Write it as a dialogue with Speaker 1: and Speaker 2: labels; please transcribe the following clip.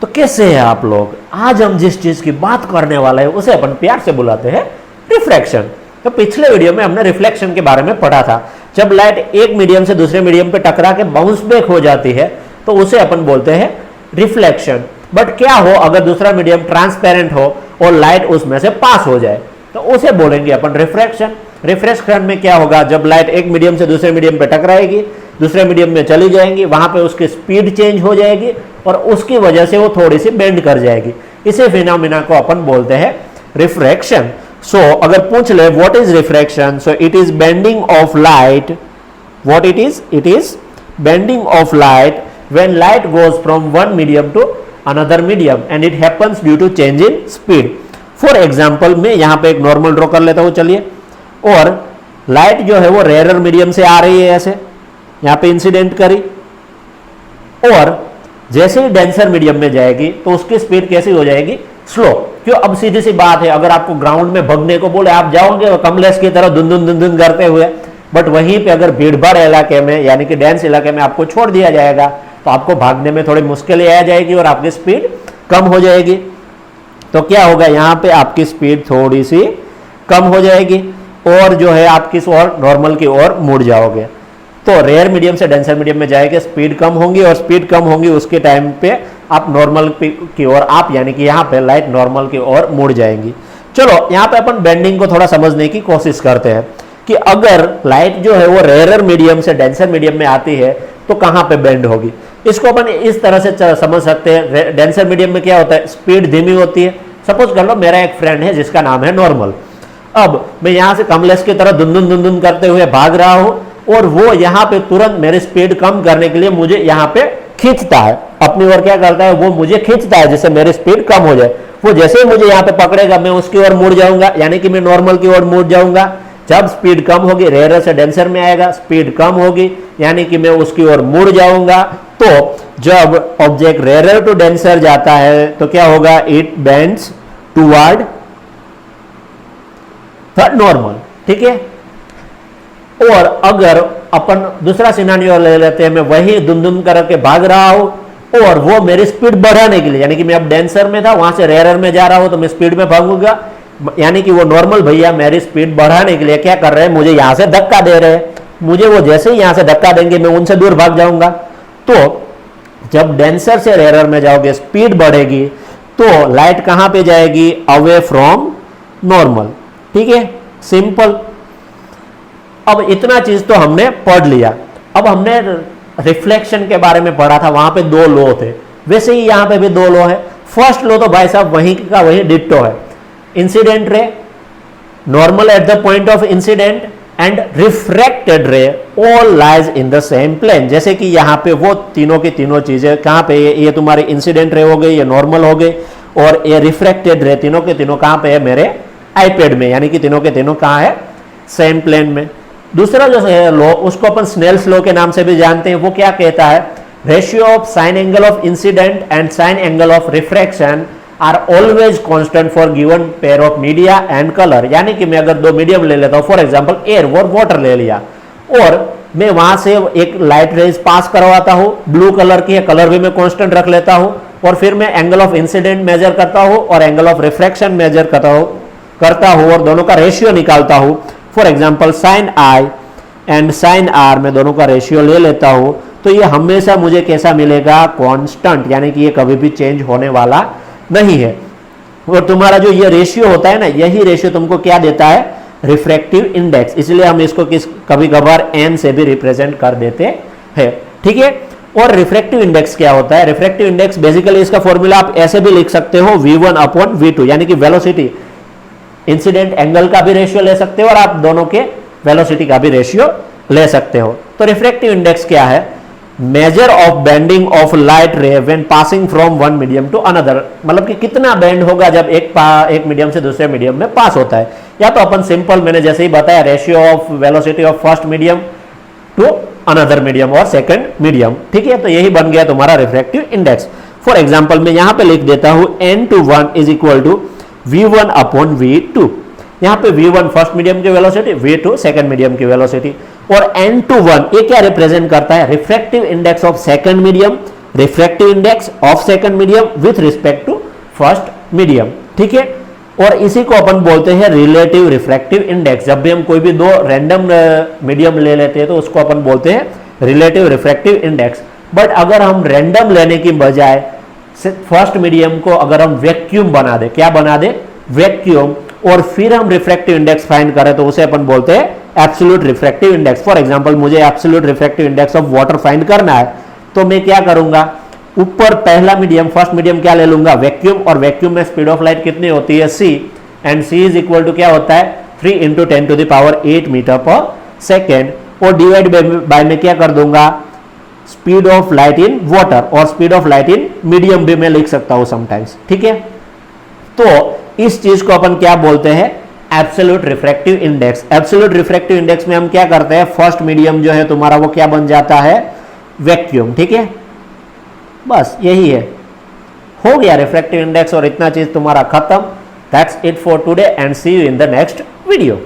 Speaker 1: तो कैसे हैं आप लोग? आज हम जिस चीज की बात करने वाले हैं उसे अपन प्यार से बुलाते हैं रिफ्रैक्शन। तो पिछले वीडियो में हमने रिफ्लेक्शन के बारे में पढ़ा था। जब लाइट एक मीडियम से दूसरे मीडियम पे टकरा के बाउंस बैक हो जाती है तो उसे अपन बोलते हैं रिफ्लेक्शन। बट क्या हो अगर दूसरा मीडियम ट्रांसपेरेंट हो और लाइट उसमें से पास हो जाए तो उसे बोलेंगे अपन रिफ्रैक्शन। रिफ्रैक्शन में क्या होगा, जब लाइट एक मीडियम से दूसरे मीडियम पे टकराएगी, दूसरे मीडियम में चली जाएंगी, वहां पे उसकी स्पीड चेंज हो जाएगी और उसकी वजह से वो थोड़ी सी बेंड कर जाएगी। इसे फिनोमिना को अपन बोलते हैं रिफ्रैक्शन। सो अगर पूछ ले what is refraction, so it is bending of light. What it is bending of light when light goes from one medium to another medium and it happens due to change in speed. For example मैं यहां पे एक normal draw कर लेता हूं, चलिए। और light जो है वो रेयर मीडियम से आ रही है, ऐसे यहां पे इंसिडेंट करी, और जैसे ही डेंसर मीडियम में जाएगी तो उसकी स्पीड कैसी हो जाएगी, स्लो। क्यों? अब सीधी सी बात है, अगर आपको ग्राउंड में भगने को बोले आप जाओगे कमलेश की तरह दुन दुन दुन दुन करते हुए, बट वहीं पे अगर भीड़भाड़ इलाके में यानी कि डेंस इलाके में आपको छोड़ दिया जाएगा तो आपको भागने में थोड़ी मुश्किलें आ जाएगी और आपकी स्पीड कम हो जाएगी। तो क्या होगा, यहां पे आपकी स्पीड थोड़ी सी कम हो जाएगी और जो है आप किस और नॉर्मल की ओर मुड़ जाओगे। तो रेयर मीडियम से डेंसर मीडियम में जाएंगे, स्पीड कम होंगी, और स्पीड कम होंगी उसके टाइम पे आप नॉर्मल की ओर, आप यानी कि यहाँ पे लाइट नॉर्मल की ओर मुड़ जाएंगी। चलो यहाँ पे अपन बेंडिंग को थोड़ा समझने की कोशिश करते हैं कि अगर लाइट जो है वो रेयर मीडियम से डेंसर मीडियम में आती है तो कहाँ पे बेंड होगी। इसको अपन इस तरह से समझ सकते हैं। डेंसर मीडियम में क्या होता है, स्पीड धीमी होती है। सपोज कर लो मेरा एक फ्रेंड है जिसका नाम है नॉर्मल। अब मैं यहां से कमलेश की तरह दुन दुन दुन करते हुए भाग रहा हूं और वो यहां पे तुरंत मेरी स्पीड कम करने के लिए मुझे यहां पे खींचता है, अपनी ओर क्या करता है, वो मुझे खींचता है जिससे मेरी स्पीड कम हो जाए। वो जैसे ही मुझे यहां पे पकड़ेगा मैं उसकी ओर मुड़ जाऊंगा, यानी कि मैं नॉर्मल की ओर मुड़ जाऊंगा। जब स्पीड कम होगी, रेयर से डेंसर में आएगा, स्पीड कम होगी यानी कि मैं उसकी ओर मुड़ जाऊंगा। तो जब ऑब्जेक्ट रेयर टू डेंसर जाता है तो क्या होगा, इट बेंड्स टुवर्ड नॉर्मल, ठीक है। और अगर अपन दूसरा सिनेरियो ले लेते हैं, मैं वही दुन दुन करके भाग रहा हूं और वो मेरी स्पीड बढ़ाने के लिए, यानी कि मैं अब डेंसर में था वहां से रेयर में जा रहा हूं तो मैं स्पीड में भागूंगा, यानी कि वो नॉर्मल भैया मेरी स्पीड बढ़ाने के लिए क्या कर रहे हैं, मुझे यहां से धक्का दे रहे हैं। मुझे वो जैसे ही यहां से धक्का देंगे मैं उनसे दूर भाग जाऊंगा। तो जब डेंसर से रेयर में जाओगे स्पीड बढ़ेगी तो लाइट कहां पे जाएगी, अवे फ्रॉम नॉर्मल, ठीक है, सिंपल। अब इतना चीज तो हमने पढ़ लिया। अब हमने रिफ्लेक्शन के बारे में पढ़ा था, वहां पे दो लॉ थे, वैसे ही यहां पे भी दो लॉ है। फर्स्ट लॉ तो भाई साहब वहीं का वहीं डिट्टो है, incident ray normal at the point of incident and refracted ray all lies in the same plane. जैसे कि यहां पे वो तीनों की तीनों चीजें कहां पे, ये तुम्हारी इंसिडेंट रे हो गई, ये नॉर्मल हो गई, और ये रिफ्रैक्टेड रे तीनों के तीनों कहां पे है, मेरे आईपैड में, यानी कि तीनों के तीनों कहां है, सेम प्लेन में। दूसरा जो है लॉ उसको अपन स्नेल्स लॉ के नाम से भी जानते हैं। वो क्या कहता है, ratio of sine angle of incident and sine angle of refraction are always constant for given pair of media and colour. यानी कि मैं अगर दो मीडियम ले लेता हूं, फॉर एग्जांपल एयर और वाटर ले लिया, और मैं वहां से एक लाइट रेज पास करवाता हूं, ब्लू कलर की है, कलर भी मैं कांस्टेंट रख लेता हूं, और फिर मैं एंगल ऑफ इंसिडेंट मेजर करता हूं और एंगल ऑफ रिफ्रैक्शन मेजर करता हूं और दोनों का रेशियो निकालता हूं। For example sine i and sine r, मैं दोनों का रेशियो ले लेता हूं, तो ये हमेशा मुझे कैसा मिलेगा, कांस्टेंट, यानी कि ये कभी भी चेंज होने वाला नहीं है। और तुम्हारा जो ये रेशियो होता है ना, यही रेशियो तुमको क्या देता है, रिफ्रैक्टिव इंडेक्स। इसलिए हम इसको कभी कभार एन से भी रिप्रेजेंट कर देते हैं, ठीक है। और रिफ्रैक्टिव इंडेक्स क्या होता है, रिफ्रैक्टिव इंडेक्स बेसिकली इसका फॉर्मूला आप ऐसे भी लिख सकते हो, v1 अपॉन v2, यानी कि वेलोसिटी इंसिडेंट एंगल का भी रेशियो ले सकते हो और आप दोनों के वेलोसिटी का भी रेशियो ले सकते हो। तो रिफ्रैक्टिव इंडेक्स क्या है, measure of bending of light ray when passing from one medium to another, मतलब कि कितना बेंड होगा जब एक मीडियम से दूसरे मीडियम में पास होता है। या तो अपन सिंपल मैंने जैसे ही बताया, ratio of velocity of first medium to another medium और सेकंड मीडियम, ठीक है। तो यही बन गया तुम्हारा रिफ्रैक्टिव इंडेक्स। फॉर एग्जांपल मैं यहां पे लिख देता हूं n/1 is equal to v1 upon v2। यहां पे v1 फर्स्ट मीडियम की वेलोसिटी, v2 सेकंड मीडियम की वेलोसिटी, और n/1 ये क्या रिप्रेजेंट करता है, refractive index of second medium refractive index of second medium with respect to first medium, ठीक है। और इसी को अपन बोलते हैं रिलेटिव रिफ्रैक्टिव इंडेक्स। जब भी हम कोई भी दो रैंडम मीडियम ले लेते हैं तो उसको अपन बोलते हैं रिलेटिव रिफ्रैक्टिव इंडेक्स। बट अगर हम रैंडम लेने की बजाय फर्स्ट मीडियम को अगर हम वैक्यूम बना दे, क्या बना दे, वैक्यूम, और फिर हम रिफ्रैक्टिव इंडेक्स फाइंड करें तो उसे अपन बोलते हैं absolute refractive index. For example मुझे absolute refractive index of water find करना है, तो मैं क्या करूंगा, ऊपर पहला मीडियम फर्स्ट मीडियम क्या ले लूंगा, वैक्यूम, और वैक्यूम में स्पीड ऑफ लाइट कितनी होती है, c, and c is equal to क्या होता है 3 × 10⁸ मीटर पर सेकेंड, और डिवाइड बाय में क्या कर दूंगा speed of light in water, और speed of light in medium भी मैं लिख सकता हूं समटाइम्स, ठीक है। तो इस चीज को अपन क्या बोलते हैं, absolute refractive index. Absolute refractive index में हम क्या करते हैं, फर्स्ट मीडियम जो है तुम्हारा वो क्या बन जाता है, वैक्यूम, ठीक है। बस यही है, हो गया रिफ्रैक्टिव इंडेक्स, और इतना चीज तुम्हारा खत्म। That's it for today and see you in the next video.